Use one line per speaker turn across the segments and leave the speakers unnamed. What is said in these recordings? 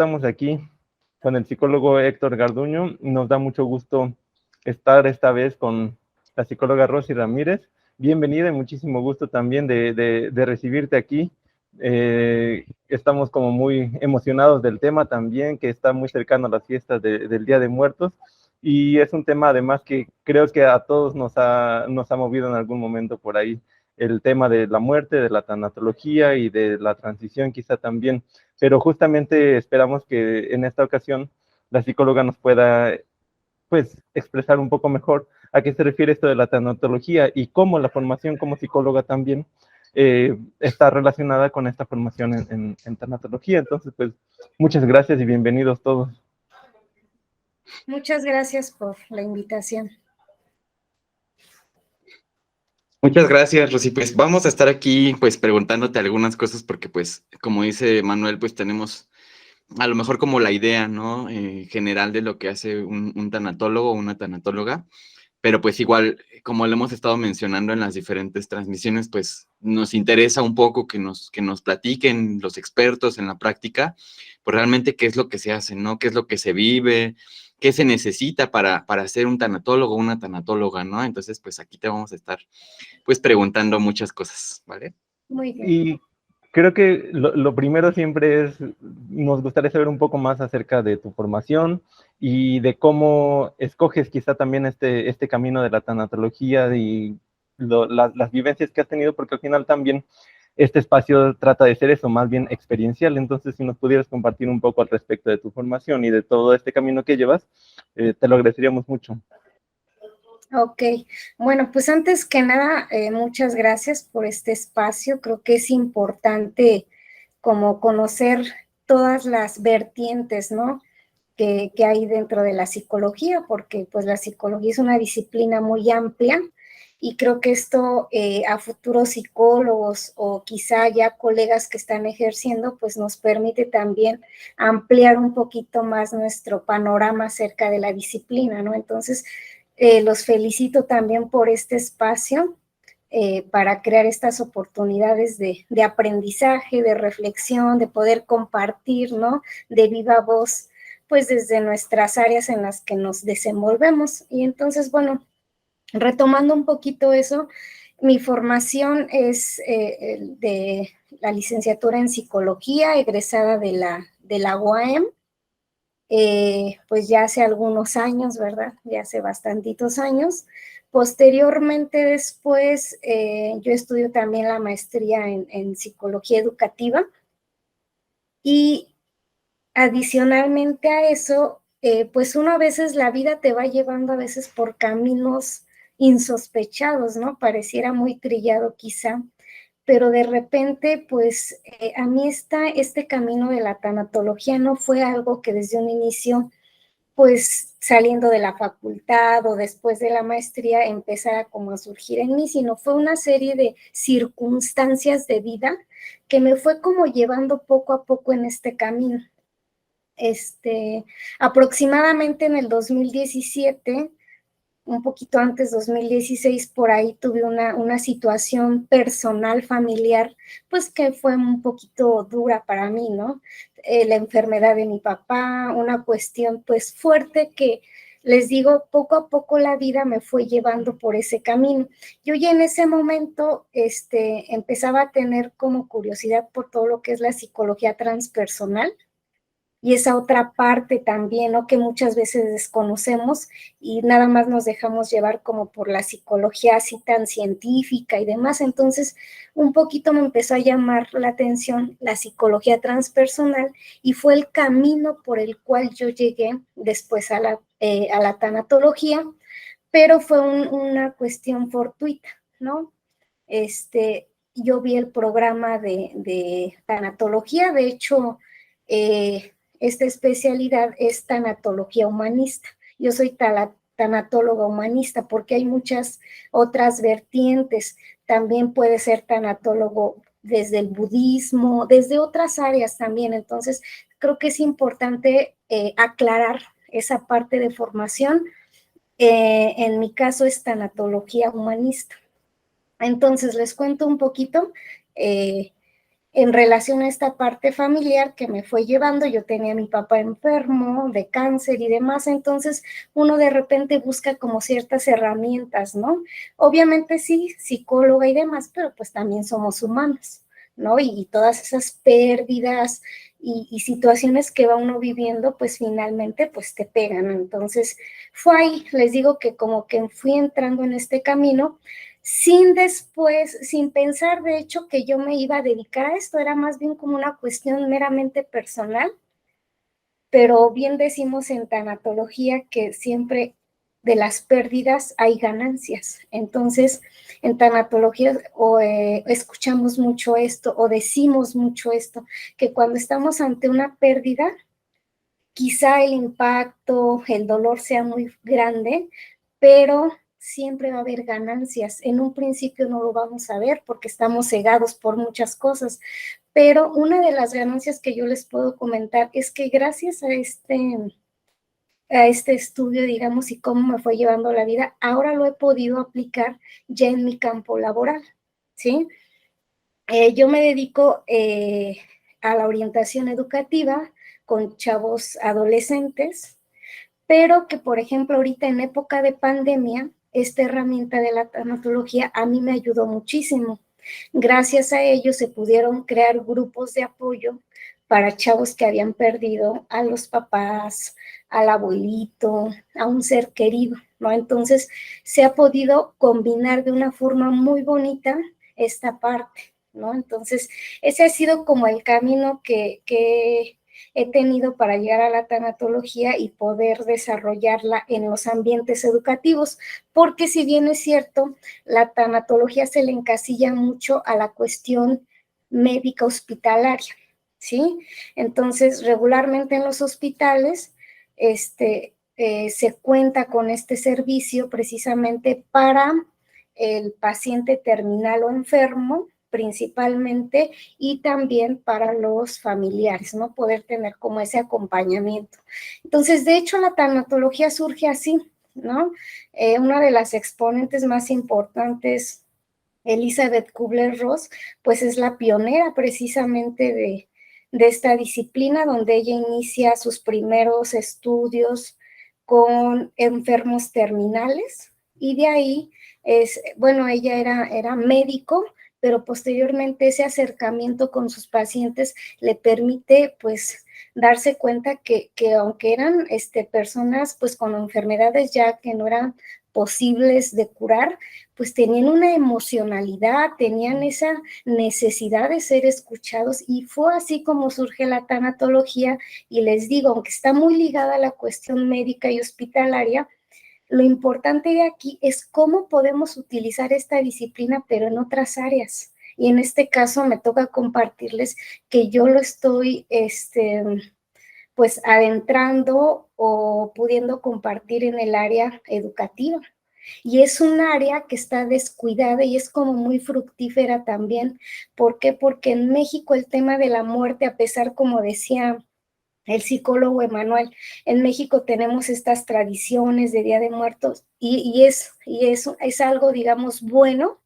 estamos aquí con el psicólogo Héctor Garduño. Nos da mucho gusto estar esta vez con la psicóloga Rosy Ramírez. Bienvenida y muchísimo gusto también de recibirte aquí. Estamos como muy emocionados del tema también, que está muy cercano a las fiestas del Día de Muertos, y es un tema además que creo que a todos nos ha movido en algún momento por ahí, el tema de la muerte, de la tanatología y de la transición quizá también, pero justamente esperamos que en esta ocasión la psicóloga nos pueda pues expresar un poco mejor a qué se refiere esto de la tanatología y cómo la formación como psicóloga también está relacionada con esta formación en tanatología. Entonces, pues, muchas gracias y bienvenidos todos.
Muchas gracias por la invitación.
Muchas gracias, Rosy. Pues vamos a estar aquí pues preguntándote algunas cosas porque pues como dice Manuel, pues tenemos a lo mejor como la idea, ¿no? General de lo que hace un tanatólogo o una tanatóloga, pero pues igual, como lo hemos estado mencionando en las diferentes transmisiones, pues nos interesa un poco que nos platiquen los expertos en la práctica, pues realmente qué es lo que se hace, ¿no? Qué es lo que se vive, qué se necesita para ser un tanatólogo o una tanatóloga, ¿no? Entonces, pues aquí te vamos a estar pues preguntando muchas cosas, ¿vale?
Muy bien.
Y creo que lo primero siempre es, nos gustaría saber un poco más acerca de tu formación y de cómo escoges quizá también este camino de la tanatología y las vivencias que has tenido, porque al final también este espacio trata de ser eso, más bien experiencial. Entonces, si nos pudieras compartir un poco al respecto de tu formación y de todo este camino que llevas, te lo agradeceríamos mucho.
Ok, bueno, pues antes que nada, muchas gracias por este espacio. Creo que es importante como conocer todas las vertientes, ¿no? Que hay dentro de la psicología, porque pues la psicología es una disciplina muy amplia y creo que esto a futuros psicólogos o quizá ya colegas que están ejerciendo, pues nos permite también ampliar un poquito más nuestro panorama acerca de la disciplina, ¿no? Entonces, los felicito también por este espacio para crear estas oportunidades de aprendizaje, de reflexión, de poder compartir, ¿no? De viva voz, pues desde nuestras áreas en las que nos desenvolvemos. Y entonces, bueno, retomando un poquito eso, mi formación es de la licenciatura en psicología, egresada de la UAM, pues ya hace algunos años, ¿verdad? Ya hace bastantitos años. Posteriormente, después, yo estudio también la maestría en psicología educativa y adicionalmente a eso, pues uno a veces la vida te va llevando a veces por caminos insospechados, ¿no? Pareciera muy trillado quizá, pero de repente, pues a mí este camino de la tanatología no fue algo que desde un inicio, pues saliendo de la facultad o después de la maestría empezara como a surgir en mí, sino fue una serie de circunstancias de vida que me fue como llevando poco a poco en este camino. Aproximadamente en el 2017, un poquito antes, 2016, por ahí tuve una situación personal, familiar, pues que fue un poquito dura para mí, ¿no? La enfermedad de mi papá, una cuestión pues fuerte que, les digo, poco a poco la vida me fue llevando por ese camino. Yo ya en ese momento empezaba a tener como curiosidad por todo lo que es la psicología transpersonal, y esa otra parte también, ¿no? Que muchas veces desconocemos y nada más nos dejamos llevar como por la psicología así tan científica y demás. Entonces, un poquito me empezó a llamar la atención la psicología transpersonal y fue el camino por el cual yo llegué después a la tanatología, pero fue una cuestión fortuita, ¿no? Yo vi el programa de tanatología, de hecho, esta especialidad es tanatología humanista. Yo soy tanatóloga humanista porque hay muchas otras vertientes. También puede ser tanatólogo desde el budismo, desde otras áreas también. Entonces, creo que es importante aclarar esa parte de formación. En mi caso es tanatología humanista. Entonces, les cuento un poquito. en relación a esta parte familiar que me fue llevando. Yo tenía a mi papá enfermo de cáncer y demás, entonces uno de repente busca como ciertas herramientas, ¿no? Obviamente sí, psicóloga y demás, pero pues también somos humanos, ¿no? Y todas esas pérdidas y situaciones que va uno viviendo, pues finalmente pues te pegan. Entonces fue ahí, les digo que como que fui entrando en este camino, sin pensar de hecho que yo me iba a dedicar a esto, era más bien como una cuestión meramente personal, pero bien decimos en tanatología que siempre de las pérdidas hay ganancias. Entonces, en tanatología escuchamos mucho esto o decimos mucho esto, que cuando estamos ante una pérdida, quizá el impacto, el dolor sea muy grande, pero siempre va a haber ganancias. En un principio no lo vamos a ver porque estamos cegados por muchas cosas, pero una de las ganancias que yo les puedo comentar es que gracias a este estudio, digamos, y cómo me fue llevando la vida, ahora lo he podido aplicar ya en mi campo laboral, ¿sí? Yo me dedico a la orientación educativa con chavos adolescentes, pero que, por ejemplo, ahorita en época de pandemia, esta herramienta de la tanatología a mí me ayudó muchísimo. Gracias a ello se pudieron crear grupos de apoyo para chavos que habían perdido a los papás, al abuelito, a un ser querido, ¿no? Entonces se ha podido combinar de una forma muy bonita esta parte, ¿no? Entonces ese ha sido como el camino que he tenido para llegar a la tanatología y poder desarrollarla en los ambientes educativos, porque si bien es cierto, la tanatología se le encasilla mucho a la cuestión médica hospitalaria, ¿sí? Entonces, regularmente en los hospitales, se cuenta con este servicio precisamente para el paciente terminal o enfermo, principalmente, y también para los familiares, ¿no? Poder tener como ese acompañamiento. Entonces, de hecho, la tanatología surge así, ¿no? Una de las exponentes más importantes, Elizabeth Kubler-Ross, pues es la pionera precisamente de esta disciplina, donde ella inicia sus primeros estudios con enfermos terminales, y de ahí bueno, ella era médico, pero posteriormente ese acercamiento con sus pacientes le permite pues darse cuenta que aunque eran personas pues con enfermedades ya que no eran posibles de curar, pues tenían una emocionalidad, tenían esa necesidad de ser escuchados, y fue así como surge la tanatología. Y les digo, aunque está muy ligada a la cuestión médica y hospitalaria, lo importante de aquí es cómo podemos utilizar esta disciplina, pero en otras áreas. Y en este caso me toca compartirles que yo lo estoy, pues adentrando o pudiendo compartir en el área educativa. Y es un área que está descuidada y es como muy fructífera también. ¿Por qué? Porque en México el tema de la muerte, a pesar, como decía el psicólogo Emanuel, en México tenemos estas tradiciones de Día de Muertos y es algo, digamos, bueno,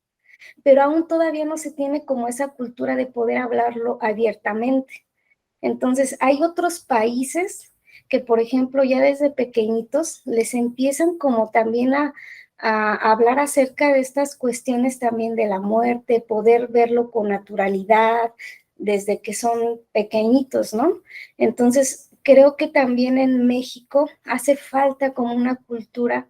pero aún todavía no se tiene como esa cultura de poder hablarlo abiertamente. Entonces, hay otros países que, por ejemplo, ya desde pequeñitos les empiezan como también a hablar acerca de estas cuestiones también de la muerte, poder verlo con naturalidad desde que son pequeñitos, ¿no? Entonces, creo que también en México hace falta como una cultura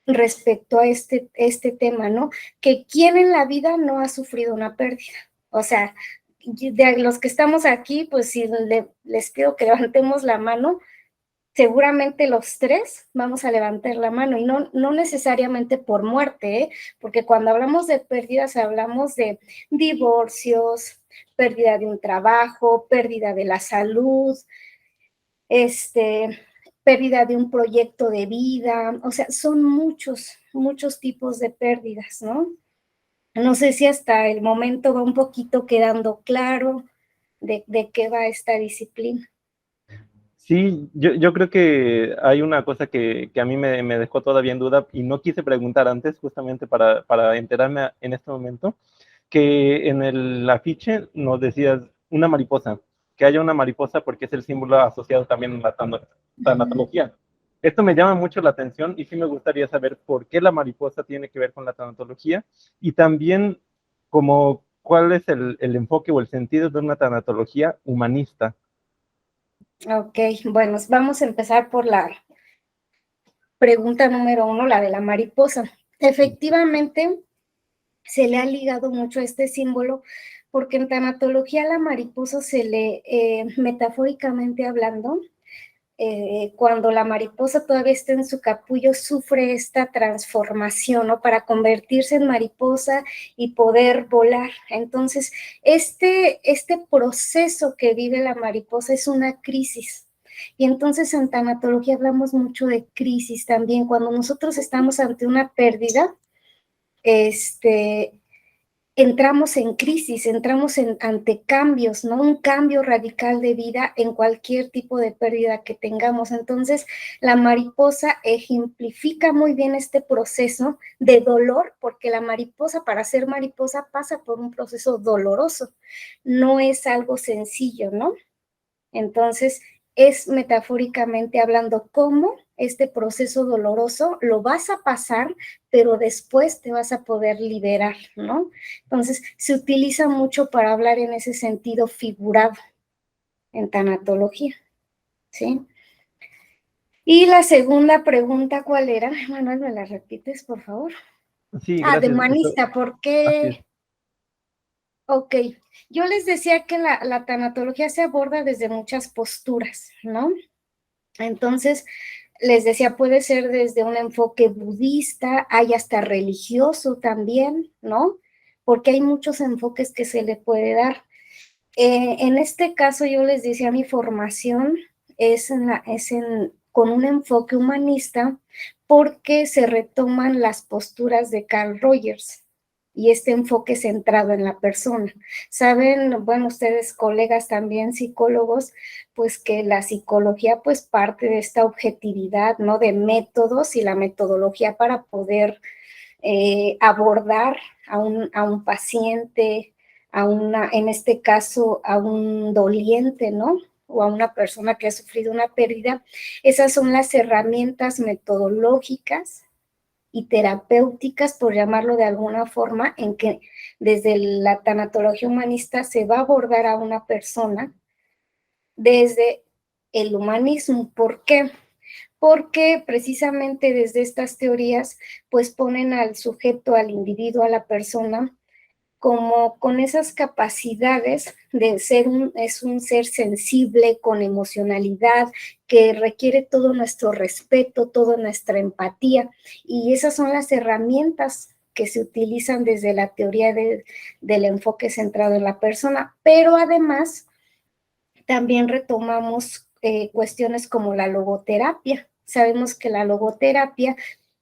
respecto a este tema, ¿no? Que quién en la vida no ha sufrido una pérdida. O sea, de los que estamos aquí, pues si les pido que levantemos la mano, seguramente los tres vamos a levantar la mano, y no necesariamente por muerte, ¿eh? Porque cuando hablamos de pérdidas hablamos de divorcios, pérdida de un trabajo, pérdida de la salud, pérdida de un proyecto de vida. O sea, son muchos tipos de pérdidas, ¿no? No sé si hasta el momento va un poquito quedando claro de qué va esta disciplina.
Sí, yo creo que hay una cosa que a mí me dejó todavía en duda y no quise preguntar antes, justamente para enterarme en este momento, que en el afiche nos decías una mariposa, que haya una mariposa porque es el símbolo asociado también en la tanatología. Esto me llama mucho la atención y sí me gustaría saber por qué la mariposa tiene que ver con la tanatología y también como cuál es el enfoque o el sentido de una tanatología humanista.
Ok, bueno, vamos a empezar por la pregunta número 1, la de la mariposa. Efectivamente, se le ha ligado mucho a este símbolo porque en tanatología la mariposa se le, metafóricamente hablando, cuando la mariposa todavía está en su capullo, sufre esta transformación, ¿no? Para convertirse en mariposa y poder volar. Entonces, este proceso que vive la mariposa es una crisis. Y entonces en tanatología hablamos mucho de crisis también. Cuando nosotros estamos ante una pérdida, entramos en crisis, entramos ante cambios, ¿no? Un cambio radical de vida en cualquier tipo de pérdida que tengamos. Entonces, la mariposa ejemplifica muy bien este proceso de dolor, porque la mariposa, para ser mariposa, pasa por un proceso doloroso. No es algo sencillo, ¿no? Entonces, es metafóricamente hablando cómo este proceso doloroso lo vas a pasar, pero después te vas a poder liberar, ¿no? Entonces, se utiliza mucho para hablar en ese sentido figurado en tanatología, ¿sí? Y la segunda pregunta, ¿cuál era? Manuel, ¿me la repites, por favor?
Sí,
De
gracias.
humanista, ¿por
Así es.
qué? Ok, yo les decía que la tanatología se aborda desde muchas posturas, ¿no? Entonces, les decía, puede ser desde un enfoque budista, hay hasta religioso también, ¿no? Porque hay muchos enfoques que se le puede dar. En este caso, yo les decía, mi formación es con un enfoque humanista porque se retoman las posturas de Carl Rogers y este enfoque centrado en la persona. Saben, bueno, ustedes colegas también psicólogos, pues que la psicología pues parte de esta objetividad, ¿no? De métodos y la metodología para poder abordar a un paciente, en este caso, a un doliente, ¿no? O a una persona que ha sufrido una pérdida. Esas son las herramientas metodológicas y terapéuticas, por llamarlo de alguna forma, en que desde la tanatología humanista se va a abordar a una persona desde el humanismo. ¿Por qué? Porque precisamente desde estas teorías, pues ponen al sujeto, al individuo, a la persona, como con esas capacidades de ser es un ser sensible, con emocionalidad, que requiere todo nuestro respeto, toda nuestra empatía, y esas son las herramientas que se utilizan desde la teoría del enfoque centrado en la persona, pero además también retomamos cuestiones como la logoterapia. Sabemos que la logoterapia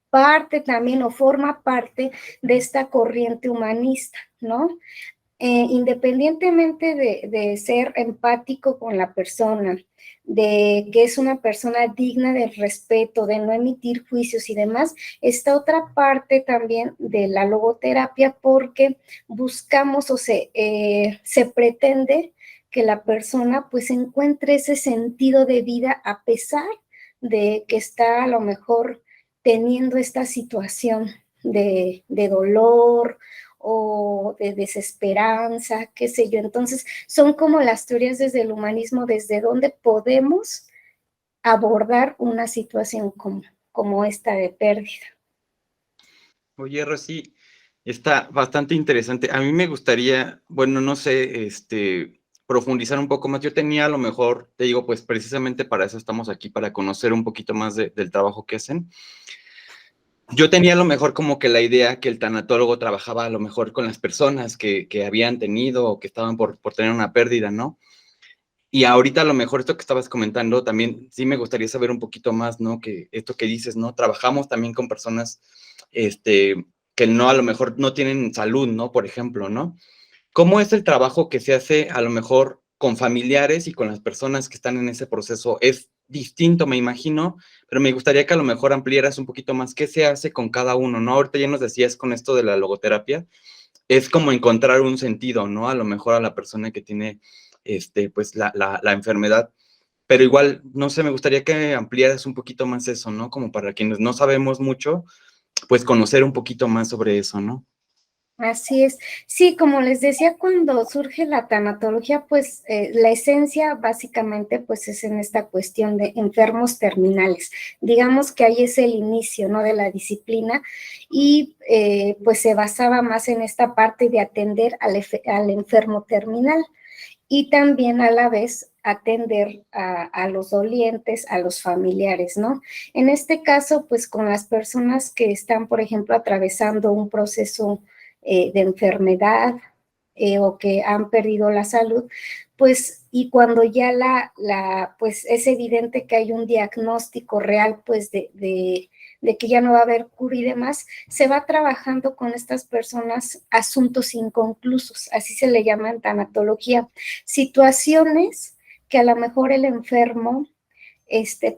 parte también o forma parte de esta corriente humanista, ¿no? Independientemente de ser empático con la persona, de que es una persona digna de respeto, de no emitir juicios y demás, está otra parte también de la logoterapia porque buscamos o se pretende que la persona pues encuentre ese sentido de vida a pesar de que está a lo mejor teniendo esta situación de dolor o de desesperanza, qué sé yo. Entonces, son como las teorías desde el humanismo, desde donde podemos abordar una situación como esta de pérdida.
Oye, Rosy, está bastante interesante. A mí me gustaría, bueno, no sé, profundizar un poco más. Yo tenía a lo mejor, te digo, pues precisamente para eso estamos aquí, para conocer un poquito más del trabajo que hacen. Yo tenía a lo mejor como que la idea que el tanatólogo trabajaba a lo mejor con las personas que habían tenido o que estaban por tener una pérdida, ¿no? Y ahorita a lo mejor esto que estabas comentando también sí me gustaría saber un poquito más, ¿no? Que esto que dices, ¿no? Trabajamos también con personas, que no, a lo mejor no tienen salud, ¿no? Por ejemplo, ¿no? ¿Cómo es el trabajo que se hace a lo mejor con familiares y con las personas que están en ese proceso? Es distinto, me imagino, pero me gustaría que a lo mejor ampliaras un poquito más qué se hace con cada uno, ¿no? Ahorita ya nos decías con esto de la logoterapia, es como encontrar un sentido, ¿no? A lo mejor a la persona que tiene, pues, la enfermedad. Pero igual, no sé, me gustaría que ampliaras un poquito más eso, ¿no? Como para quienes no sabemos mucho, pues conocer un poquito más sobre eso, ¿no?
Así es. Sí, como les decía, cuando surge la tanatología, pues la esencia básicamente pues es en esta cuestión de enfermos terminales. Digamos que ahí es el inicio, ¿no? De la disciplina y pues se basaba más en esta parte de atender al enfermo terminal y también a la vez atender a los dolientes, a los familiares, ¿no? En este caso, pues con las personas que están, por ejemplo, atravesando un proceso de enfermedad o que han perdido la salud, pues y cuando ya pues es evidente que hay un diagnóstico real, pues de que ya no va a haber cura y demás, se va trabajando con estas personas asuntos inconclusos, así se le llama en tanatología, situaciones que a lo mejor el enfermo,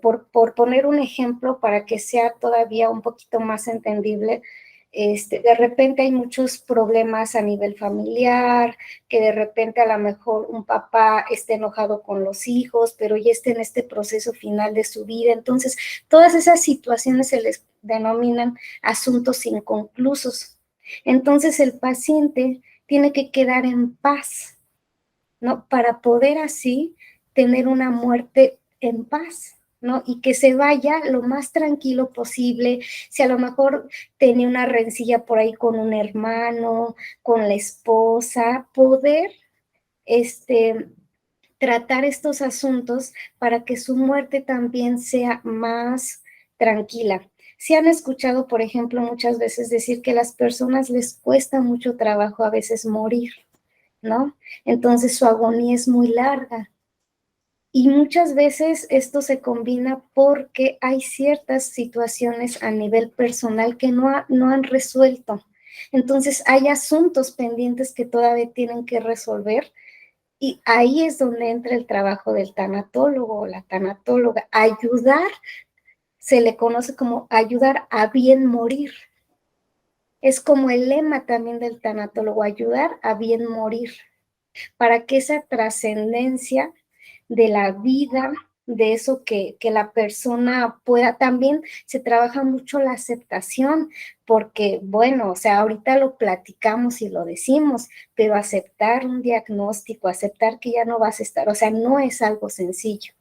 por poner un ejemplo para que sea todavía un poquito más entendible, de repente hay muchos problemas a nivel familiar, que de repente a lo mejor un papá esté enojado con los hijos, pero ya está en este proceso final de su vida. Entonces, todas esas situaciones se les denominan asuntos inconclusos. Entonces, el paciente tiene que quedar en paz, ¿no? Para poder así tener una muerte en paz, ¿no? Y que se vaya lo más tranquilo posible. Si a lo mejor tenía una rencilla por ahí con un hermano, con la esposa, poder, tratar estos asuntos para que su muerte también sea más tranquila. Si han escuchado, por ejemplo, muchas veces decir que a las personas les cuesta mucho trabajo a veces morir, ¿no? Entonces su agonía es muy larga. Y muchas veces esto se combina porque hay ciertas situaciones a nivel personal que no han resuelto. Entonces hay asuntos pendientes que todavía tienen que resolver y ahí es donde entra el trabajo del tanatólogo o la tanatóloga. Ayudar, se le conoce como ayudar a bien morir. Es como el lema también del tanatólogo, ayudar a bien morir, para que esa trascendencia de la vida, de eso que la persona pueda, también se trabaja mucho la aceptación, porque bueno, o sea, ahorita lo platicamos y lo decimos, pero aceptar un diagnóstico, aceptar que ya no vas a estar, o sea, no es algo sencillo,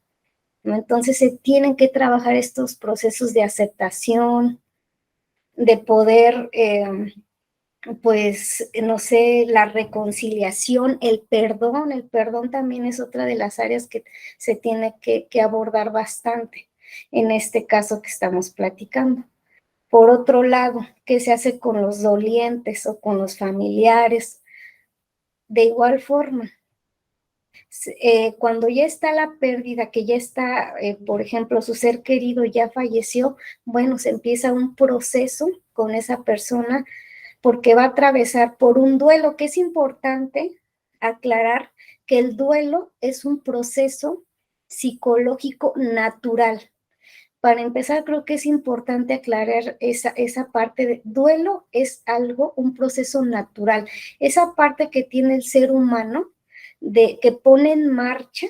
¿no? Entonces se tienen que trabajar estos procesos de aceptación, de poder pues, no sé, la reconciliación, el perdón también es otra de las áreas que se tiene que abordar bastante en este caso que estamos platicando. Por otro lado, ¿qué se hace con los dolientes o con los familiares? De igual forma, cuando ya está la pérdida, que ya está, por ejemplo, su ser querido ya falleció, bueno, se empieza un proceso con esa persona porque va a atravesar por un duelo, que es importante aclarar que el duelo es un proceso psicológico natural. Para empezar, creo que es importante aclarar esa parte de duelo es algo, un proceso natural. Esa parte que tiene el ser humano, que pone en marcha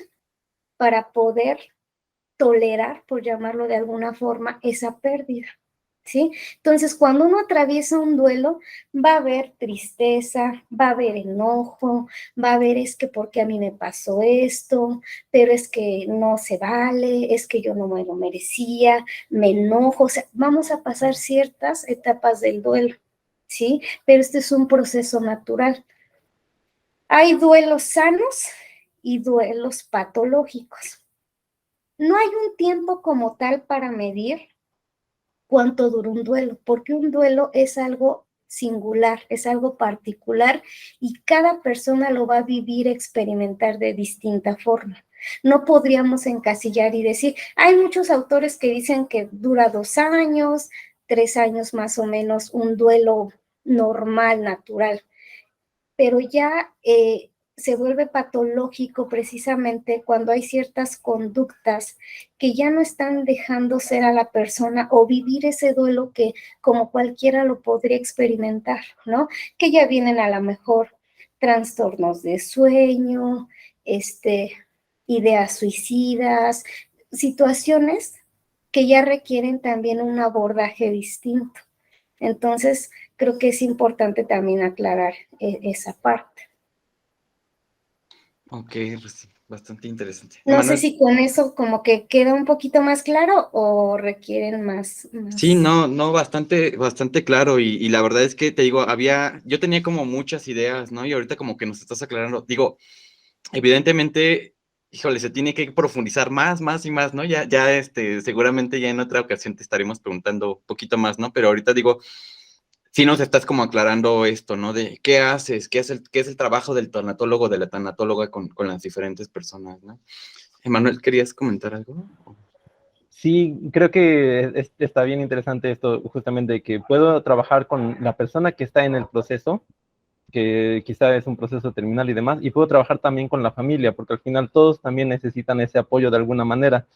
para poder tolerar, por llamarlo de alguna forma, esa pérdida. ¿Sí? Entonces, cuando uno atraviesa un duelo, va a haber tristeza, va a haber enojo, va a haber es que porque a mí me pasó esto, pero es que no se vale, es que yo no me lo merecía, me enojo, o sea, vamos a pasar ciertas etapas del duelo, ¿sí? Pero este es un proceso natural. Hay duelos sanos y duelos patológicos. No hay un tiempo como tal para medir cuánto dura un duelo, porque un duelo es algo singular, es algo particular y cada persona lo va a vivir, experimentar de distinta forma. No podríamos encasillar y decir, hay muchos autores que dicen que dura 2 años, 3 años más o menos, un duelo normal, natural, pero ya se vuelve patológico precisamente cuando hay ciertas conductas que ya no están dejando ser a la persona o vivir ese duelo que como cualquiera lo podría experimentar, ¿no? Que ya vienen a lo mejor trastornos de sueño, ideas suicidas, situaciones que ya requieren también un abordaje distinto. Entonces, creo que es importante también aclarar esa parte.
Ok, pues, bastante interesante.
No sé
Emanuel.
si con eso como que queda un poquito más claro o requieren más.
Sí, no, bastante claro y la verdad es que te digo, yo tenía como muchas ideas, ¿no? Y ahorita como que nos estás aclarando, digo, evidentemente, híjole, se tiene que profundizar más y más, ¿no? Seguramente ya en otra ocasión te estaremos preguntando un poquito más, ¿no? Pero ahorita digo, sí nos estás como aclarando esto, ¿no? De qué haces, qué es el trabajo del tanatólogo, de la tanatóloga con las diferentes personas, ¿no? Emanuel, ¿querías comentar algo?
Sí, creo que está bien interesante esto, justamente que puedo trabajar con la persona que está en el proceso, que quizá es un proceso terminal y demás, y puedo trabajar también con la familia, porque al final todos también necesitan ese apoyo de alguna manera.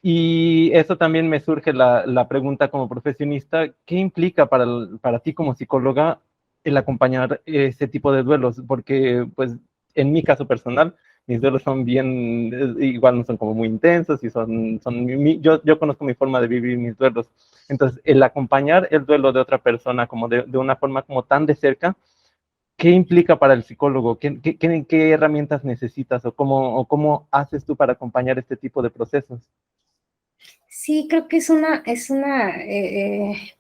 Y eso también me surge la pregunta como profesionista, ¿qué implica para ti como psicóloga el acompañar ese tipo de duelos? Porque, pues, en mi caso personal, mis duelos son bien, igual no son como muy intensos y yo conozco mi forma de vivir mis duelos. Entonces, el acompañar el duelo de otra persona como de una forma como tan de cerca, ¿qué implica para el psicólogo? ¿Qué herramientas necesitas o cómo haces tú para acompañar este tipo de procesos?
Sí, creo que es una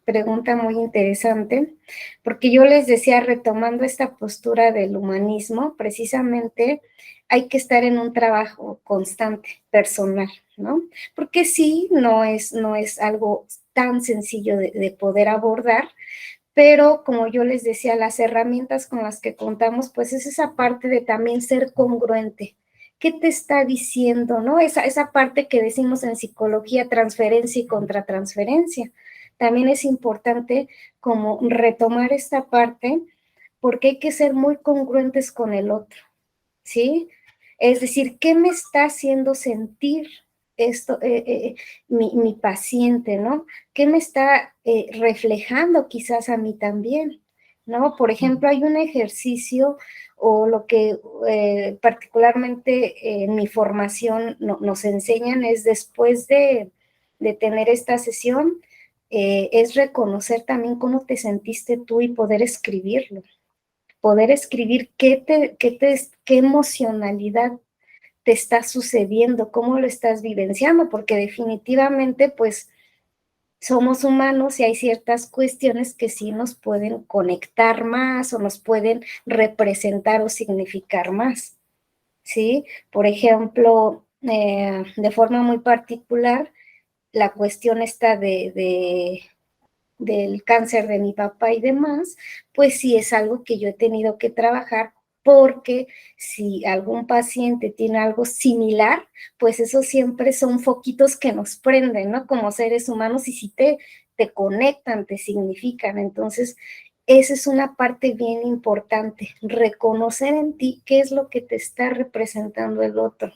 pregunta muy interesante, porque yo les decía, retomando esta postura del humanismo, precisamente hay que estar en un trabajo constante, personal, ¿no? Porque sí, no es algo tan sencillo de poder abordar, pero como yo les decía, las herramientas con las que contamos, pues es esa parte de también ser congruente. ¿Qué te está diciendo, no? Esa parte que decimos en psicología, transferencia y contratransferencia. También es importante como retomar esta parte porque hay que ser muy congruentes con el otro, ¿sí? Es decir, ¿qué me está haciendo sentir esto, mi paciente, ¿no? ¿Qué me está reflejando quizás a mí también, ¿no? Por ejemplo, hay un ejercicio o lo que particularmente en mi formación nos enseñan es después de tener esta sesión, es reconocer también cómo te sentiste tú y poder escribirlo, poder escribir qué emocionalidad te está sucediendo, cómo lo estás vivenciando, porque definitivamente, pues, somos humanos y hay ciertas cuestiones que sí nos pueden conectar más o nos pueden representar o significar más, ¿sí? Por ejemplo, de forma muy particular, la cuestión está del cáncer de mi papá y demás, pues sí es algo que yo he tenido que trabajar porque si algún paciente tiene algo similar, pues eso siempre son foquitos que nos prenden, ¿no? Como seres humanos y si te conectan, te significan. Entonces, esa es una parte bien importante, reconocer en ti qué es lo que te está representando el otro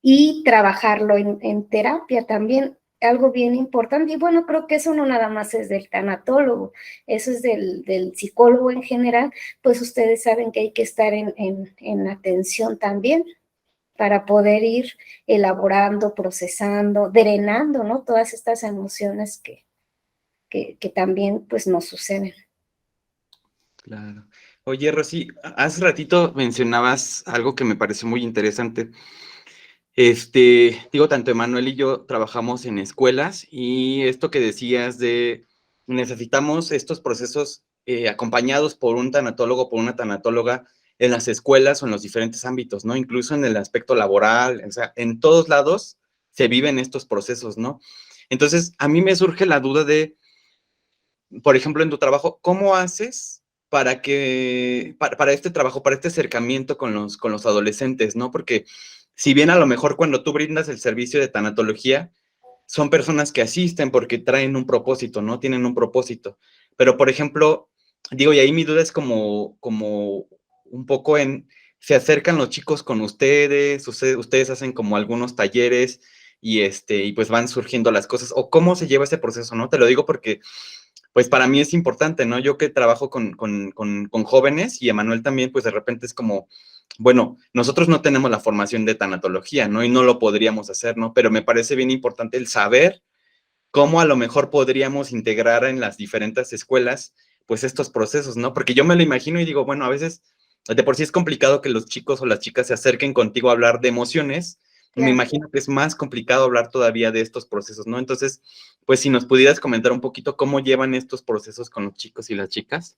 y trabajarlo en terapia también, algo bien importante. Y bueno, creo que eso no nada más es del tanatólogo, eso es del psicólogo en general, pues ustedes saben que hay que estar en atención también para poder ir elaborando, procesando, drenando, ¿no? Todas estas emociones que también pues nos suceden.
Claro. Oye, Rosy, hace ratito mencionabas algo que me pareció muy interesante. Digo, tanto Emanuel y yo trabajamos en escuelas y esto que decías de necesitamos estos procesos acompañados por un tanatólogo, por una tanatóloga en las escuelas o en los diferentes ámbitos, ¿no? Incluso en el aspecto laboral, o sea, en todos lados se viven estos procesos, ¿no? Entonces, a mí me surge la duda de, por ejemplo, en tu trabajo, ¿cómo haces para este trabajo, para este acercamiento con los adolescentes, ¿no? Porque si bien a lo mejor cuando tú brindas el servicio de tanatología, son personas que asisten porque traen un propósito, ¿no? Tienen un propósito. Pero, por ejemplo, digo, y ahí mi duda es como un poco en se acercan los chicos con ustedes, ustedes hacen como algunos talleres y pues van surgiendo las cosas, o cómo se lleva ese proceso, ¿no? Te lo digo porque pues para mí es importante, ¿no? Yo que trabajo con jóvenes y Emanuel también, pues de repente es como, bueno, nosotros no tenemos la formación de tanatología, ¿no? Y no lo podríamos hacer, ¿no? Pero me parece bien importante el saber cómo a lo mejor podríamos integrar en las diferentes escuelas, pues estos procesos, ¿no? Porque yo me lo imagino y digo, bueno, a veces de por sí es complicado que los chicos o las chicas se acerquen contigo a hablar de emociones. Me
Claro.
imagino que es más complicado hablar todavía de estos procesos, ¿no? Entonces, pues si nos pudieras comentar un poquito cómo llevan estos procesos con los chicos y las chicas.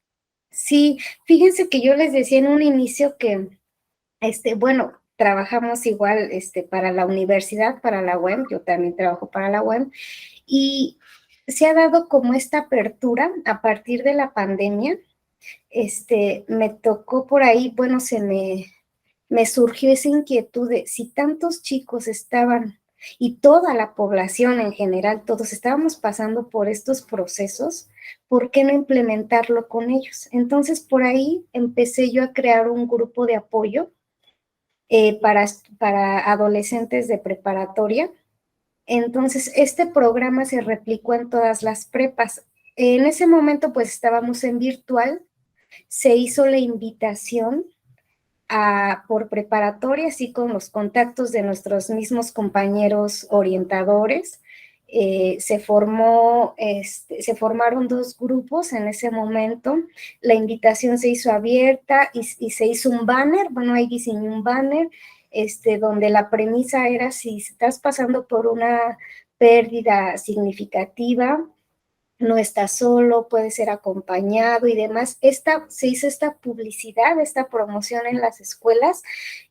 Sí, fíjense que yo les decía en un inicio que, bueno, trabajamos igual, para la universidad, para la UEM, yo también trabajo para la UEM, y se ha dado como esta apertura a partir de la pandemia. Me tocó por ahí, bueno, me surgió esa inquietud de si tantos chicos estaban y toda la población en general, todos estábamos pasando por estos procesos, ¿por qué no implementarlo con ellos? Entonces, por ahí empecé yo a crear un grupo de apoyo para adolescentes de preparatoria. Entonces, este programa se replicó en todas las prepas. En ese momento, pues estábamos en virtual, se hizo la invitación por preparatoria, así con los contactos de nuestros mismos compañeros orientadores. Se formaron 2 grupos en ese momento. La invitación se hizo abierta y se hizo un banner. Bueno, ahí diseñé un banner donde la premisa era: si estás pasando por una pérdida significativa, no estás solo, puede ser acompañado y demás. Se hizo esta publicidad, esta promoción en las escuelas,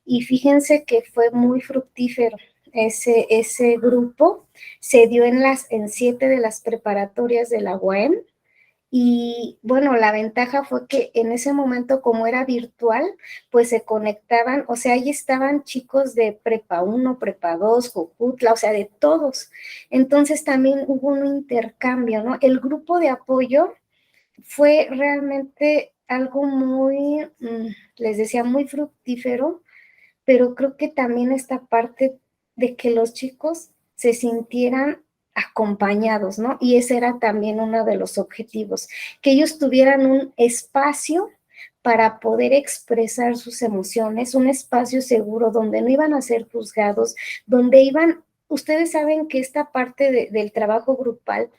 y fíjense que fue muy fructífero. Ese grupo se dio en 7 de las preparatorias de la UAM. Y bueno, la ventaja fue que en ese momento, como era virtual, pues se conectaban, o sea, ahí estaban chicos de prepa 1, prepa 2, Jojutla, o sea, de todos. Entonces también hubo un intercambio, ¿no? El grupo de apoyo fue realmente algo muy, les decía, muy fructífero, pero creo que también esta parte de que los chicos se sintieran acompañados, ¿no? Y ese era también uno de los objetivos, que ellos tuvieran un espacio para poder expresar sus emociones, un espacio seguro donde no iban a ser juzgados, donde ustedes saben que esta parte del trabajo grupal,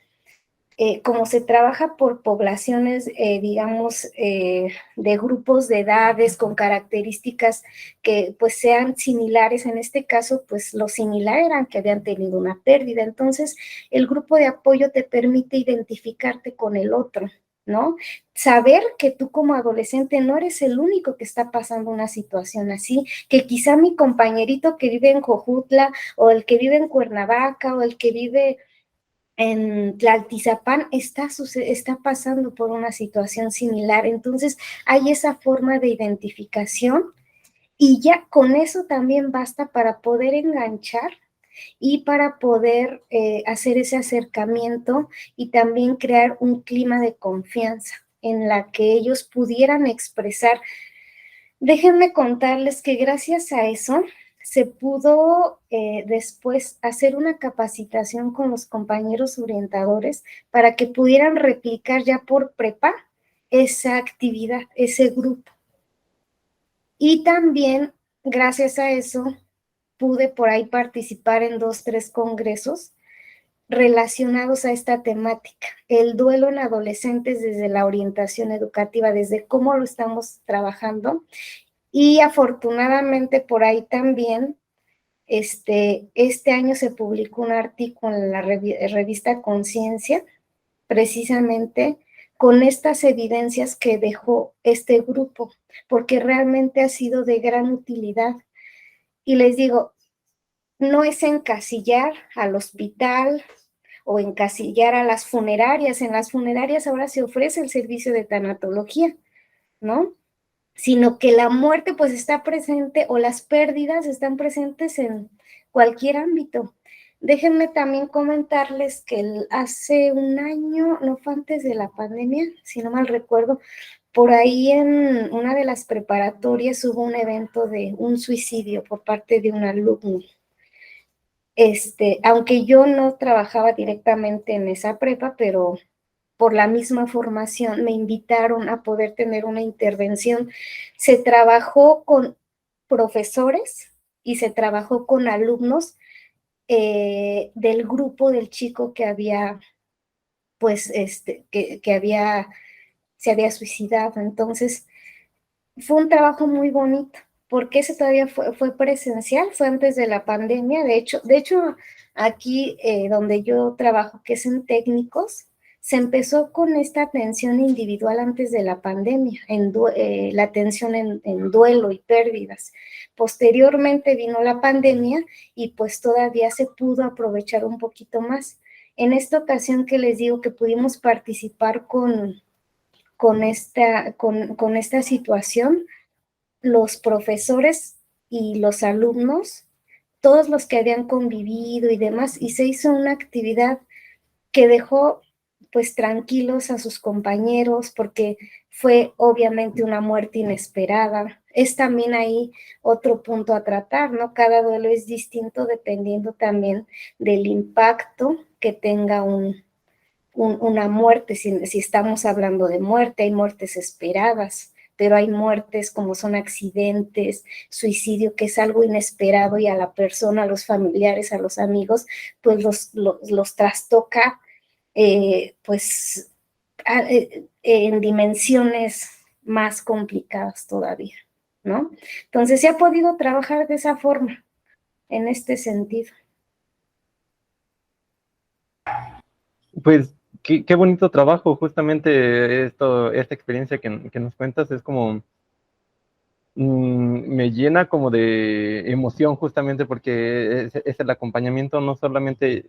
como se trabaja por poblaciones, digamos, de grupos de edades con características que pues sean similares, en este caso, pues lo similar eran que habían tenido una pérdida. Entonces, el grupo de apoyo te permite identificarte con el otro, ¿no? Saber que tú como adolescente no eres el único que está pasando una situación así, que quizá mi compañerito que vive en Jojutla, o el que vive en Cuernavaca, o el que vive en Tlaltizapán está pasando por una situación similar. Entonces, hay esa forma de identificación, y ya con eso también basta para poder enganchar y para poder hacer ese acercamiento y también crear un clima de confianza en la que ellos pudieran expresar. Déjenme contarles que gracias a eso se pudo después hacer una capacitación con los compañeros orientadores para que pudieran replicar ya por prepa esa actividad, ese grupo. Y también, gracias a eso, pude por ahí participar en 2, 3 congresos relacionados a esta temática, el duelo en adolescentes desde la orientación educativa, desde cómo lo estamos trabajando. Y afortunadamente por ahí también, este año se publicó un artículo en la revista Conciencia, precisamente con estas evidencias que dejó este grupo, porque realmente ha sido de gran utilidad. Y les digo, no es encasillar al hospital o encasillar a las funerarias. En las funerarias ahora se ofrece el servicio de tanatología, ¿no? Sino que la muerte pues está presente, o las pérdidas están presentes en cualquier ámbito. Déjenme también comentarles que hace un año, no fue antes de la pandemia, si no mal recuerdo, por ahí en una de las preparatorias hubo un evento de un suicidio por parte de un alumno. Aunque yo no trabajaba directamente en esa prepa, pero por la misma formación me invitaron a poder tener una intervención. Se trabajó con profesores y se trabajó con alumnos del grupo del chico que había, pues, se había suicidado. Entonces, fue un trabajo muy bonito, porque ese todavía fue presencial, fue antes de la pandemia. De hecho aquí donde yo trabajo, que es en técnicos, se empezó con esta atención individual antes de la pandemia, la atención en duelo y pérdidas. Posteriormente vino la pandemia y pues todavía se pudo aprovechar un poquito más. En esta ocasión que les digo que pudimos participar con esta situación, los profesores y los alumnos, todos los que habían convivido y demás, y se hizo una actividad que dejó pues tranquilos a sus compañeros, porque fue obviamente una muerte inesperada. Es también ahí otro punto a tratar, ¿no? Cada duelo es distinto dependiendo también del impacto que tenga una muerte. Si estamos hablando de muerte, hay muertes esperadas, pero hay muertes como son accidentes, suicidio, que es algo inesperado y a la persona, a los familiares, a los amigos, pues los trastoca, pues en dimensiones más complicadas todavía, ¿no? Entonces se ha podido trabajar de esa forma, en este sentido.
Pues qué bonito trabajo, justamente esta experiencia que nos cuentas es como, me llena como de emoción justamente porque es el acompañamiento no solamente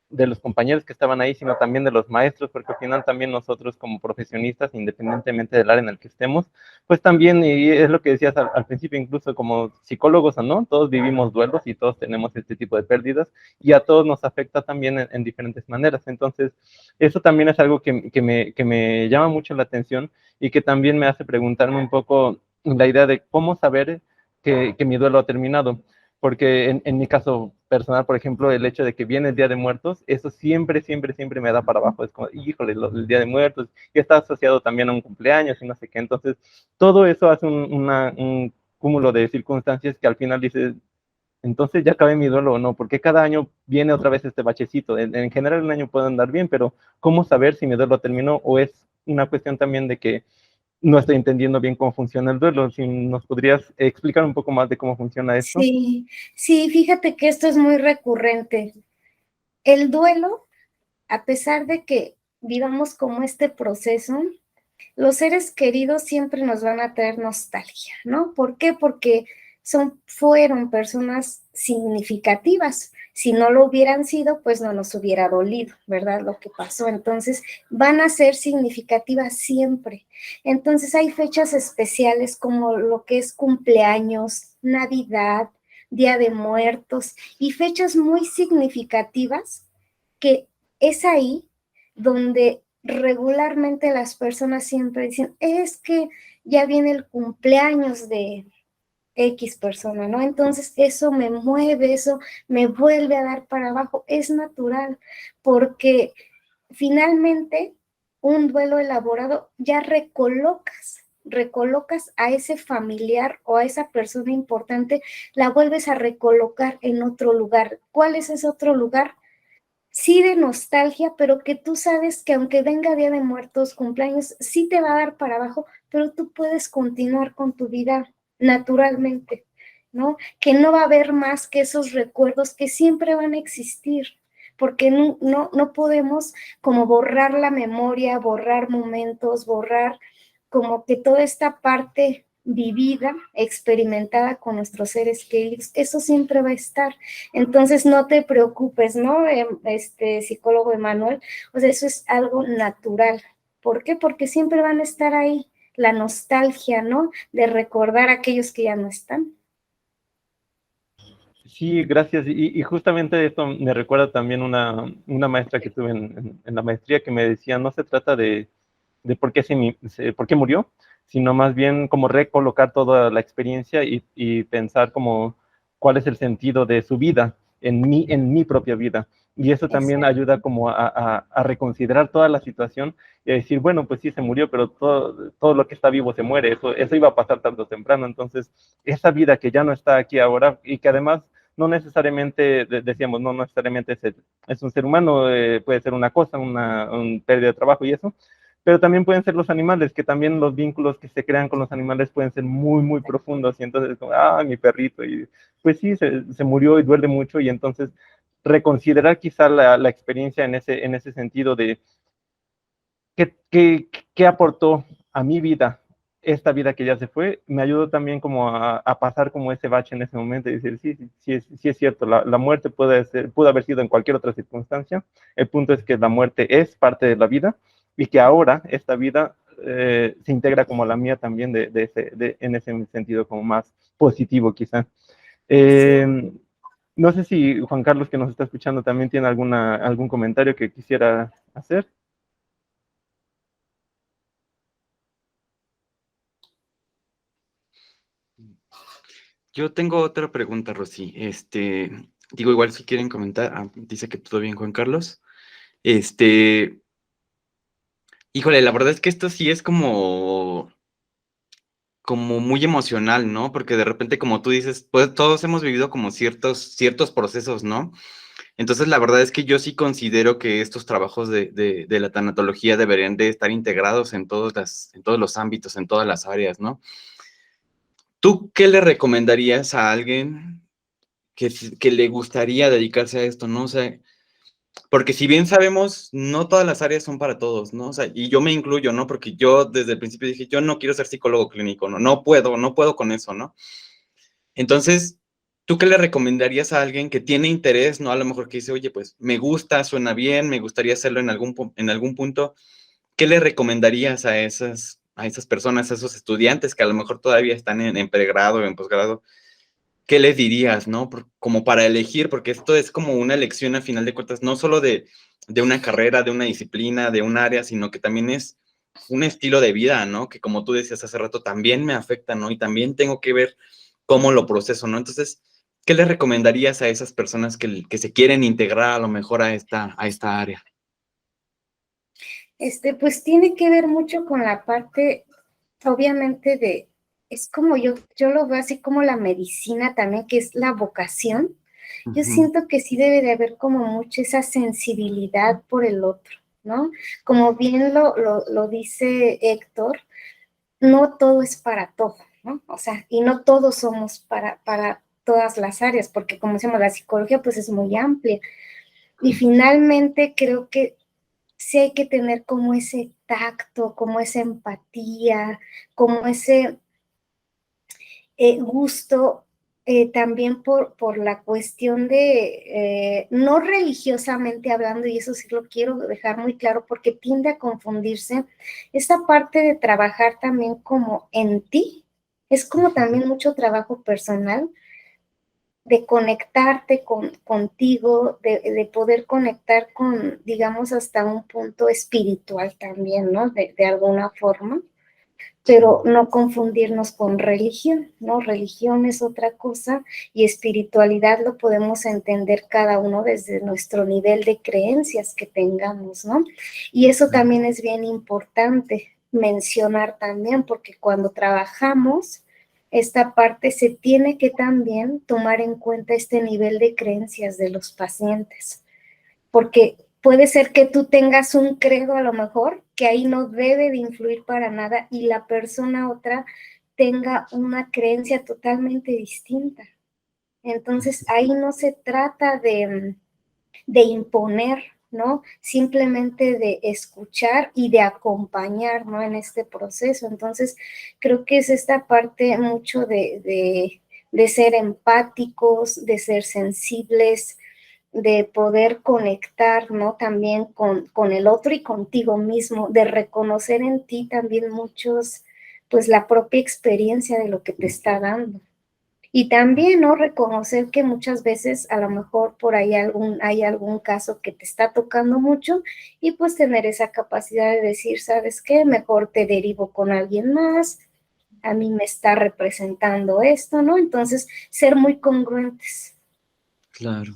de los compañeros que estaban ahí, sino también de los maestros, porque al final también nosotros como profesionistas, independientemente del área en el que estemos, pues también, y es lo que decías al principio, incluso como psicólogos o no, todos vivimos duelos y todos tenemos este tipo de pérdidas y a todos nos afecta también en diferentes maneras. Entonces, eso también es algo que me llama mucho la atención y que también me hace preguntarme un poco la idea de cómo saber que mi duelo ha terminado. Porque en mi caso personal, por ejemplo, el hecho de que viene el Día de Muertos, eso siempre, siempre, siempre me da para abajo. Es como, híjole, el Día de Muertos, y está asociado también a un cumpleaños y no sé qué. Entonces, todo eso hace un cúmulo de circunstancias que al final dices, entonces ya acabé mi duelo o no, porque cada año viene otra vez este bachecito. En general, un año puede andar bien, pero ¿cómo saber si mi duelo terminó? O es una cuestión también de que no estoy entendiendo bien cómo funciona el duelo. Si nos podrías explicar un poco más de cómo funciona esto.
Sí, sí, fíjate que esto es muy recurrente. El duelo, a pesar de que vivamos como este proceso, los seres queridos siempre nos van a traer nostalgia, ¿no? ¿Por qué? Porque fueron personas significativas. Si no lo hubieran sido, pues no nos hubiera dolido, ¿verdad? Lo que pasó. Entonces, van a ser significativas siempre. Entonces, hay fechas especiales como lo que es cumpleaños, Navidad, Día de Muertos y fechas muy significativas que es ahí donde regularmente las personas siempre dicen, es que ya viene el cumpleaños de X persona, ¿no? Entonces eso me mueve, eso me vuelve a dar para abajo. Es natural, porque finalmente un duelo elaborado ya recolocas a ese familiar o a esa persona importante, la vuelves a recolocar en otro lugar. ¿Cuál es ese otro lugar? Sí, de nostalgia, pero que tú sabes que aunque venga Día de Muertos, cumpleaños, sí te va a dar para abajo, pero tú puedes continuar con tu vida naturalmente, ¿no? Que no va a haber más que esos recuerdos que siempre van a existir, porque no podemos como borrar la memoria, borrar momentos, borrar como que toda esta parte vivida, experimentada con nuestros seres queridos, eso siempre va a estar. Entonces no te preocupes, ¿no? Psicólogo Emanuel, o sea, eso es algo natural. ¿Por qué? Porque siempre van a estar ahí la nostalgia, ¿no? De recordar a aquellos que ya no están.
Sí, gracias. Y justamente esto me recuerda también una maestra que tuve en la maestría que me decía, no se trata de por qué, por qué murió, sino más bien como recolocar toda la experiencia y pensar como cuál es el sentido de su vida en mi propia vida. Y eso también
Exacto.
ayuda como a reconsiderar toda la situación y a decir, bueno, pues sí se murió, pero todo lo que está vivo se muere, eso iba a pasar tarde o temprano. Entonces, esa vida que ya no está aquí ahora y que además no necesariamente, decíamos, no necesariamente es un ser humano, puede ser una cosa, un pérdida de trabajo y eso, pero también pueden ser los animales, que también los vínculos que se crean con los animales pueden ser muy, muy profundos, y entonces, como, mi perrito, y pues sí, se murió y duele mucho, y entonces reconsiderar quizá la experiencia en ese sentido de qué aportó a mi vida esta vida que ya se fue, me ayudó también como a pasar como ese bache en ese momento y decir, sí es cierto, la muerte pudo haber sido en cualquier otra circunstancia, el punto es que la muerte es parte de la vida y que ahora esta vida se integra como la mía también en ese sentido como más positivo quizá.
Sí.
No sé si Juan Carlos, que nos está escuchando, también tiene algún comentario que quisiera hacer.
Yo tengo otra pregunta, Rosy. Digo, igual si quieren comentar, dice que todo bien, Juan Carlos. Híjole, la verdad es que esto sí es como muy emocional, ¿no? Porque de repente, como tú dices, pues todos hemos vivido como ciertos procesos, ¿no? Entonces, la verdad es que yo sí considero que estos trabajos de la tanatología deberían de estar integrados en en todos los ámbitos, en todas las áreas, ¿no? ¿Tú qué le recomendarías a alguien que le gustaría dedicarse a esto, ¿no? O sea, porque si bien sabemos, no todas las áreas son para todos, ¿no? O sea, y yo me incluyo, ¿no? Porque yo desde el principio dije, yo no quiero ser psicólogo clínico, ¿no? No puedo con eso, ¿no? Entonces, ¿tú qué le recomendarías a alguien que tiene interés, ¿no? A lo mejor que dice, oye, pues me gusta, suena bien, me gustaría hacerlo en algún punto. ¿Qué le recomendarías a esas personas, a esos estudiantes que a lo mejor todavía están en pregrado o en posgrado? ¿Qué les dirías, no? Como para elegir, porque esto es como una elección a final de cuentas, no solo de una carrera, de una disciplina, de un área, sino que también es un estilo de vida, ¿no? Que como tú decías hace rato, también me afecta, ¿no? Y también tengo que ver cómo lo proceso, ¿no? Entonces, ¿qué les recomendarías a esas personas que se quieren integrar a lo mejor a esta área?
Pues tiene que ver mucho con la parte, obviamente, es como yo lo veo así como la medicina también, que es la vocación. Yo
Ujú.
siento que sí debe de haber como mucho esa sensibilidad por el otro, ¿no? Como bien lo dice Héctor, no todo es para todo, ¿no? O sea, y no todos somos para todas las áreas, porque como decimos, la psicología pues es muy amplia. Y finalmente creo que sí hay que tener como ese tacto, como esa empatía, como ese gusto también por la cuestión de, no religiosamente hablando, y eso sí lo quiero dejar muy claro porque tiende a confundirse, esta parte de trabajar también como en ti, es como también mucho trabajo personal, de conectarte contigo, de poder conectar con, digamos, hasta un punto espiritual también, ¿no? De alguna forma, pero no confundirnos con religión, ¿no? Religión es otra cosa y espiritualidad lo podemos entender cada uno desde nuestro nivel de creencias que tengamos, ¿no? Y eso también es bien importante mencionar también, porque cuando trabajamos, esta parte se tiene que también tomar en cuenta este nivel de creencias de los pacientes, porque puede ser que tú tengas un credo a lo mejor que ahí no debe de influir para nada y la persona otra tenga una creencia totalmente distinta. Entonces ahí no se trata de imponer, ¿no? Simplemente de escuchar y de acompañar, ¿no? En este proceso. Entonces creo que es esta parte mucho de ser empáticos, de ser sensibles, de poder conectar, ¿no? También con el otro y contigo mismo, de reconocer en ti también muchos, pues la propia experiencia de lo que te está dando. Y también, ¿no? Reconocer que muchas veces a lo mejor por ahí hay algún caso que te está tocando mucho y pues tener esa capacidad de decir, ¿sabes qué? Mejor te derivo con alguien más, a mí me está representando esto, ¿no? Entonces, ser muy congruentes.
Claro.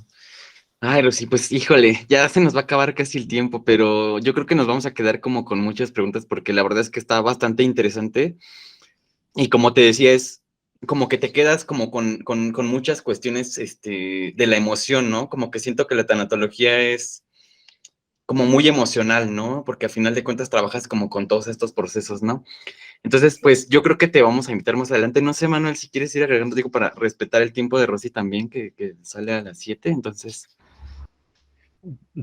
Ay, Rosy, pues híjole, ya se nos va a acabar casi el tiempo, pero yo creo que nos vamos a quedar como con muchas preguntas porque la verdad es que está bastante interesante y como te decía, es como que te quedas como con muchas cuestiones de la emoción, ¿no? Como que siento que la tanatología es como muy emocional, ¿no? Porque a final de cuentas trabajas como con todos estos procesos, ¿no? Entonces, pues yo creo que te vamos a invitar más adelante. No sé, Manuel, si quieres ir agregando, digo, para respetar el tiempo de Rosy también, que sale a las 7, entonces...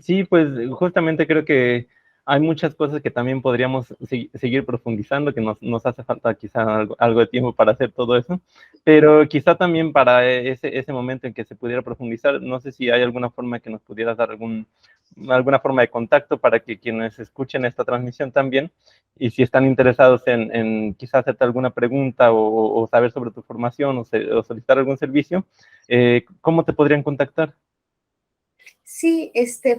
Sí, pues justamente creo que hay muchas cosas que también podríamos seguir profundizando, que nos hace falta quizá algo de tiempo para hacer todo eso, pero quizá también para ese momento en que se pudiera profundizar, no sé si hay alguna forma que nos pudieras dar alguna forma de contacto para que quienes escuchen esta transmisión también, y si están interesados en quizá hacerte alguna pregunta o saber sobre tu formación o solicitar algún servicio, ¿cómo te podrían contactar?
Sí,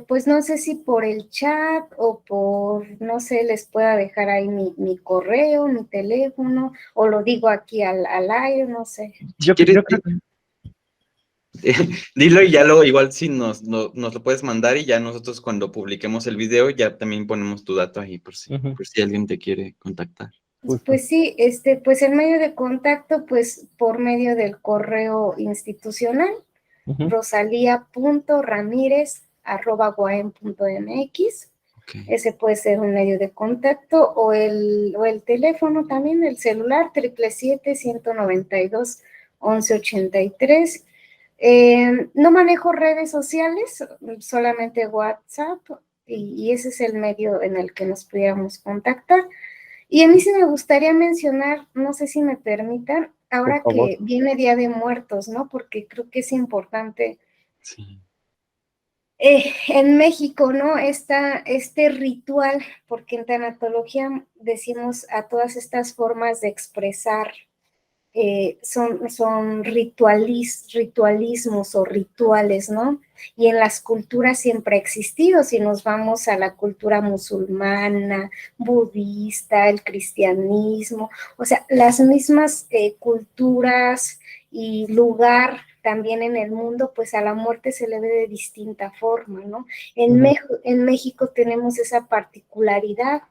pues no sé si por el chat o por, no sé, les pueda dejar ahí mi correo, mi teléfono, o lo digo aquí al aire, no sé.
Si
Yo,
quieres,
yo creo que
dilo y ya lo, igual si nos lo puedes mandar y ya nosotros cuando publiquemos el video ya también ponemos tu dato ahí por si alguien te quiere contactar.
justo.
Pues sí, pues el medio de contacto, pues por medio del correo institucional,
Ujú.
rosalia.ramirez@guaem.mx.
Ok.
Ese puede ser un medio de contacto o el teléfono también, el celular 777-192-1183. No manejo redes sociales, solamente WhatsApp y ese es el medio en el que nos pudiéramos contactar. Y a mí sí me gustaría mencionar, no sé si me permitan,
Por
ahora
favor.
que viene Día de Muertos, ¿no? Porque creo que es importante
Sí.
en México, ¿no? Este ritual, porque en tanatología decimos a todas estas formas de expresar, son ritualismos o rituales, ¿no? Y en las culturas siempre ha existido, si nos vamos a la cultura musulmana, budista, el cristianismo, o sea, las mismas culturas y lugar también en el mundo, pues a la muerte se le ve de distinta forma, ¿no?
Ujú.
En México tenemos esa particularidad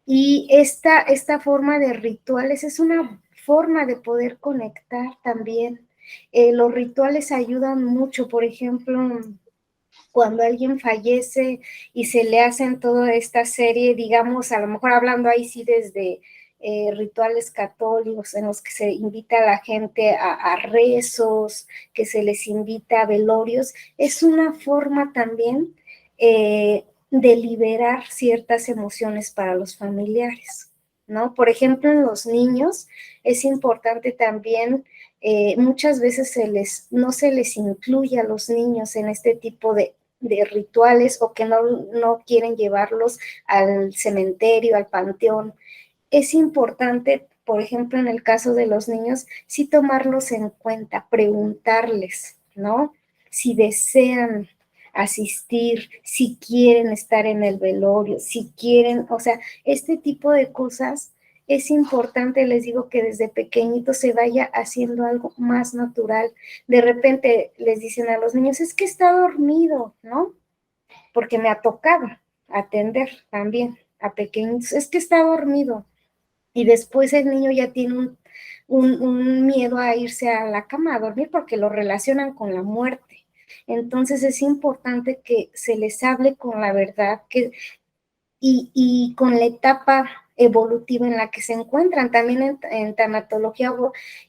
y esta forma de rituales es una forma de poder conectar también. Los rituales ayudan mucho, por ejemplo, cuando alguien fallece y se le hacen toda esta serie, digamos, a lo mejor hablando ahí sí desde rituales católicos en los que se invita a la gente a rezos, que se les invita a velorios, es una forma también de liberar ciertas emociones para los familiares, ¿no? Por ejemplo, en los niños es importante también muchas veces no se les incluye a los niños en este tipo de rituales o que no quieren llevarlos al cementerio, al panteón. Es importante, por ejemplo, en el caso de los niños, sí tomarlos en cuenta, preguntarles, ¿no? Si desean asistir, si quieren estar en el velorio, si quieren, o sea, este tipo de cosas es importante, les digo que desde pequeñito se vaya haciendo algo más natural. De repente les dicen a los niños, es que está dormido, ¿no? Porque me ha tocado atender también a pequeños, es que está dormido. Y después el niño ya tiene un miedo a irse a la cama a dormir porque lo relacionan con la muerte. Entonces es importante que se les hable con la verdad y con la etapa evolutiva en la que se encuentran. También en tanatología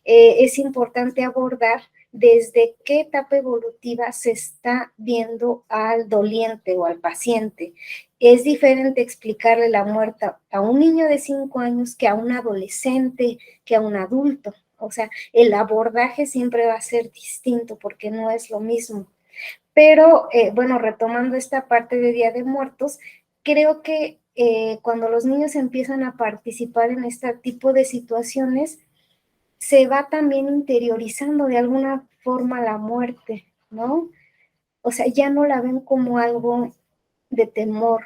es importante abordar desde qué etapa evolutiva se está viendo al doliente o al paciente. Es diferente explicarle la muerte a un niño de 5 años que a un adolescente, que a un adulto. O sea, el abordaje siempre va a ser distinto porque no es lo mismo. Pero, bueno, retomando esta parte de Día de Muertos, creo que cuando los niños empiezan a participar en este tipo de situaciones, se va también interiorizando de alguna forma la muerte, ¿no? O sea, ya no la ven como algo de temor,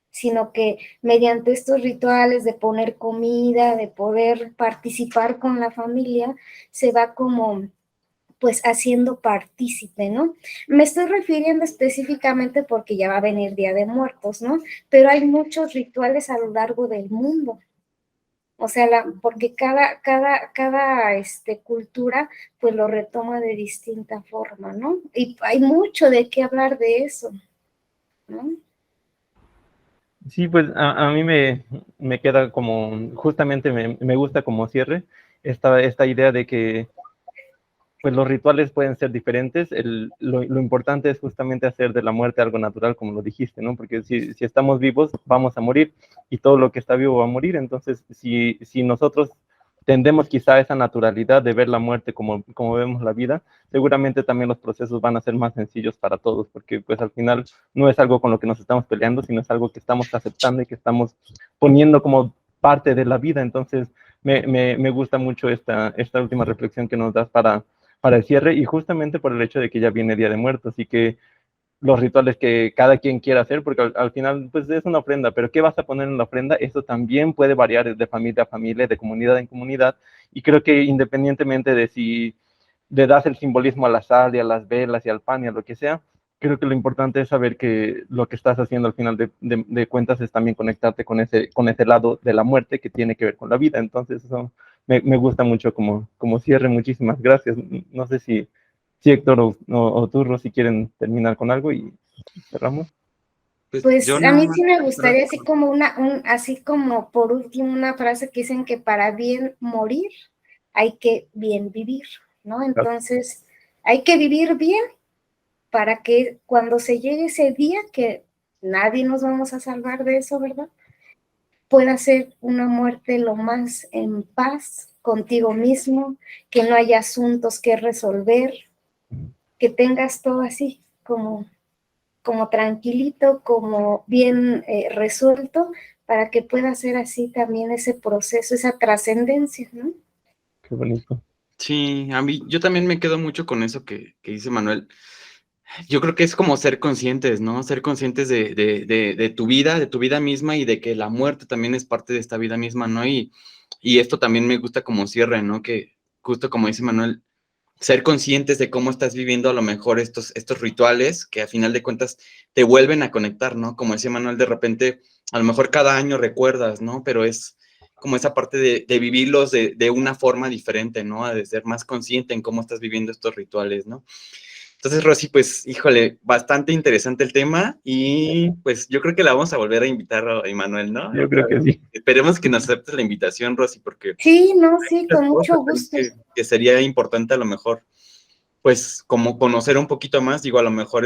sino que mediante estos rituales de poner comida, de poder participar con la familia, se va como pues haciendo partícipe, ¿no? Me estoy refiriendo específicamente porque ya va a venir Día de Muertos, ¿no? Pero hay muchos rituales a lo largo del mundo. O sea, porque cada cultura pues lo retoma de distinta forma, ¿no? Y hay mucho de qué hablar de eso, ¿no?
Sí, pues a mí me queda como, justamente me gusta como cierre esta idea de que pues los rituales pueden ser diferentes. Lo importante es justamente hacer de la muerte algo natural, como lo dijiste, ¿no? Porque si estamos vivos, vamos a morir, y todo lo que está vivo va a morir. Entonces, si nosotros tendemos quizá a esa naturalidad de ver la muerte como vemos la vida, seguramente también los procesos van a ser más sencillos para todos, porque pues al final no es algo con lo que nos estamos peleando, sino es algo que estamos aceptando y que estamos poniendo como parte de la vida. Entonces, me gusta mucho esta última reflexión que nos das para el cierre, y justamente por el hecho de que ya viene Día de Muertos y que los rituales que cada quien quiera hacer, porque al final pues es una ofrenda, pero ¿qué vas a poner en la ofrenda? Eso también puede variar de familia a familia, de comunidad en comunidad, y creo que independientemente de si le das el simbolismo a la sal y a las velas y al pan y a lo que sea, creo que lo importante es saber que lo que estás haciendo al final de cuentas es también conectarte con ese lado de la muerte que tiene que ver con la vida. Entonces eso me gusta mucho como cierre. Muchísimas gracias. No sé si Héctor o tú, Rosy, quieren terminar con algo y cerramos.
Pues
Yo
a
nada
mí
más.
sí me gustaría así como así como por último una frase que dicen que para bien morir hay que bien vivir, ¿no? Entonces hay que vivir bien para que cuando se llegue ese día, que nadie nos vamos a salvar de eso, ¿verdad? Pueda ser una muerte lo más en paz contigo mismo, que no haya asuntos que resolver, que tengas todo así como tranquilito, como bien resuelto, para que pueda ser así también ese proceso, esa trascendencia, ¿no?
Qué bonito.
Sí, yo también me quedo mucho con eso que dice Manuel. Yo creo que es como ser conscientes, ¿no? Ser conscientes de tu vida misma, y de que la muerte también es parte de esta vida misma, ¿no? Y esto también me gusta como cierre, ¿no? Que justo como dice Manuel, ser conscientes de cómo estás viviendo a lo mejor estos rituales que a final de cuentas te vuelven a conectar, ¿no? Como decía Manuel, de repente, a lo mejor cada año recuerdas, ¿no? Pero es como esa parte de vivirlos de una forma diferente, ¿no? De ser más consciente en cómo estás viviendo estos rituales, ¿no? Entonces, Rosy, pues, híjole, bastante interesante el tema, y pues yo creo que la vamos a volver a invitar a Emanuel, ¿no?
Yo creo que sí.
Esperemos que nos aceptes la invitación, Rosy, porque
Sí, no, sí,
muchas
con
cosas
mucho
ahí
gusto.
que sería importante a lo mejor, pues, como conocer un poquito más. Digo, a lo mejor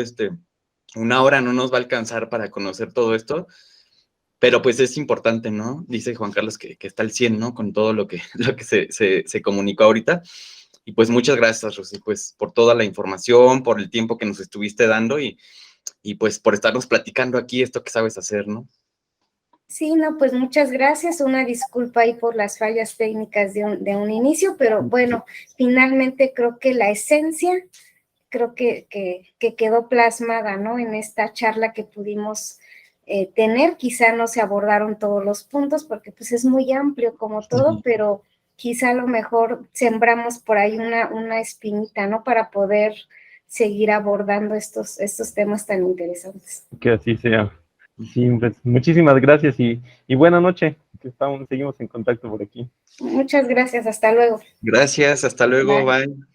una hora no nos va a alcanzar para conocer todo esto, pero pues es importante, ¿no? Dice Juan Carlos que está al 100, ¿no? Con todo lo que, lo que se comunicó ahorita. Y pues muchas gracias, Rosy, pues por toda la información, por el tiempo que nos estuviste dando, y pues por estarnos platicando aquí esto que sabes hacer, ¿no?
Sí, no, pues muchas gracias. Una disculpa ahí por las fallas técnicas de un inicio, pero bueno, finalmente creo que la esencia, creo que quedó plasmada, ¿no? En esta charla que pudimos tener. Quizá no se abordaron todos los puntos porque pues es muy amplio como todo, pero quizá a lo mejor sembramos por ahí una espinita, ¿no? Para poder seguir abordando estos temas tan interesantes.
Que así sea. Sí, pues muchísimas gracias y buena noche. Seguimos en contacto por aquí.
Muchas gracias, hasta luego.
Gracias, hasta luego,
Bye.
bye.